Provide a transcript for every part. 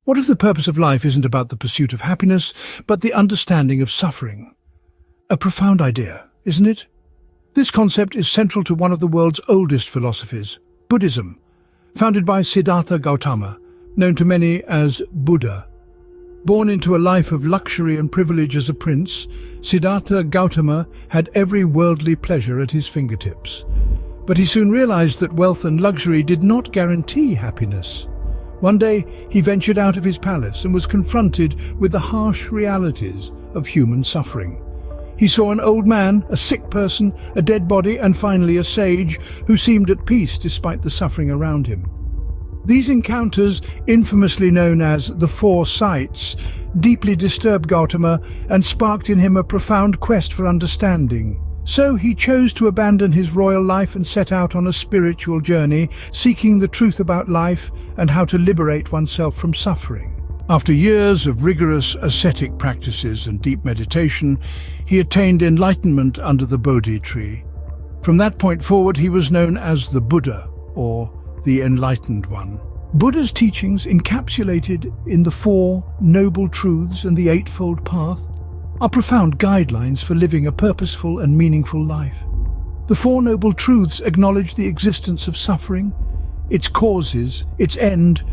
What if the purpose of life isn't about the pursuit of happiness, but the understanding of suffering? A profound idea, isn't it? This concept is central to one of the world's oldest philosophies, Buddhism, founded by Siddhartha Gautama, known to many as Buddha. Born into a life of luxury and privilege as a prince, Siddhartha Gautama had every worldly pleasure at his fingertips. But he soon realized that wealth and luxury did not guarantee happiness. One day, he ventured out of his palace and was confronted with the harsh realities of human suffering. He saw an old man, a sick person, a dead body, and finally a sage who seemed at peace despite the suffering around him. These encounters, infamously known as the Four Sights, deeply disturbed Gautama and sparked in him a profound quest for understanding. So he chose to abandon his royal life and set out on a spiritual journey, seeking the truth about life and how to liberate oneself from suffering. After years of rigorous ascetic practices and deep meditation, he attained enlightenment under the Bodhi tree. From that point forward, he was known as the Buddha, or the Enlightened One. Buddha's teachings, encapsulated in the Four Noble Truths and the Eightfold Path, are profound guidelines for living a purposeful and meaningful life. The Four Noble Truths acknowledge the existence of suffering, its causes, its end,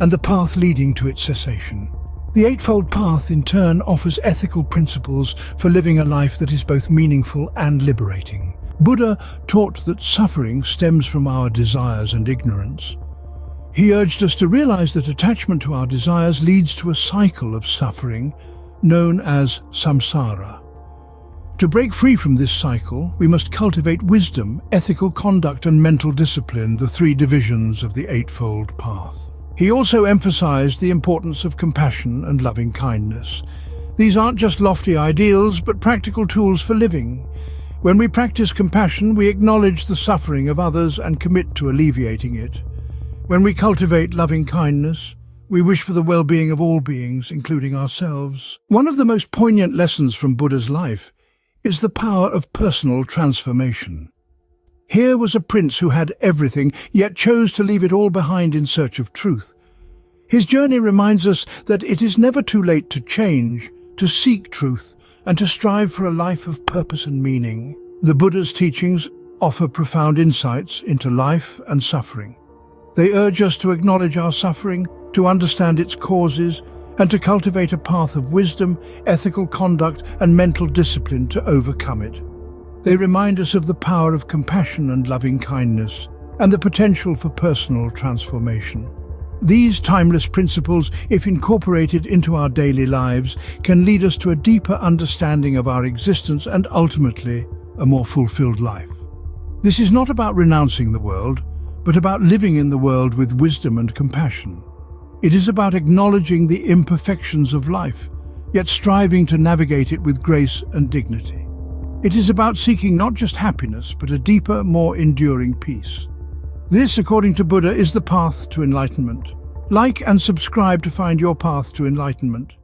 and the path leading to its cessation. The Eightfold Path, in turn, offers ethical principles for living a life that is both meaningful and liberating. Buddha taught that suffering stems from our desires and ignorance. He urged us to realize that attachment to our desires leads to a cycle of suffering known as samsara. To break free from this cycle, we must cultivate wisdom, ethical conduct, and mental discipline, the three divisions of the Eightfold Path. He also emphasized the importance of compassion and loving kindness. These aren't just lofty ideals, but practical tools for living. When we practice compassion, we acknowledge the suffering of others and commit to alleviating it. When we cultivate loving kindness, we wish for the well-being of all beings, including ourselves. One of the most poignant lessons from Buddha's life is the power of personal transformation. Here was a prince who had everything, yet chose to leave it all behind in search of truth. His journey reminds us that it is never too late to change, to seek truth, and to strive for a life of purpose and meaning. The Buddha's teachings offer profound insights into life and suffering. They urge us to acknowledge our suffering, to understand its causes, and to cultivate a path of wisdom, ethical conduct, and mental discipline to overcome it. They remind us of the power of compassion and loving kindness, and the potential for personal transformation. These timeless principles, if incorporated into our daily lives, can lead us to a deeper understanding of our existence and ultimately a more fulfilled life. This is not about renouncing the world, but about living in the world with wisdom and compassion. It is about acknowledging the imperfections of life, yet striving to navigate it with grace and dignity. It is about seeking not just happiness, but a deeper, more enduring peace. This, according to Buddha, is the path to enlightenment. Like and subscribe to find your path to enlightenment.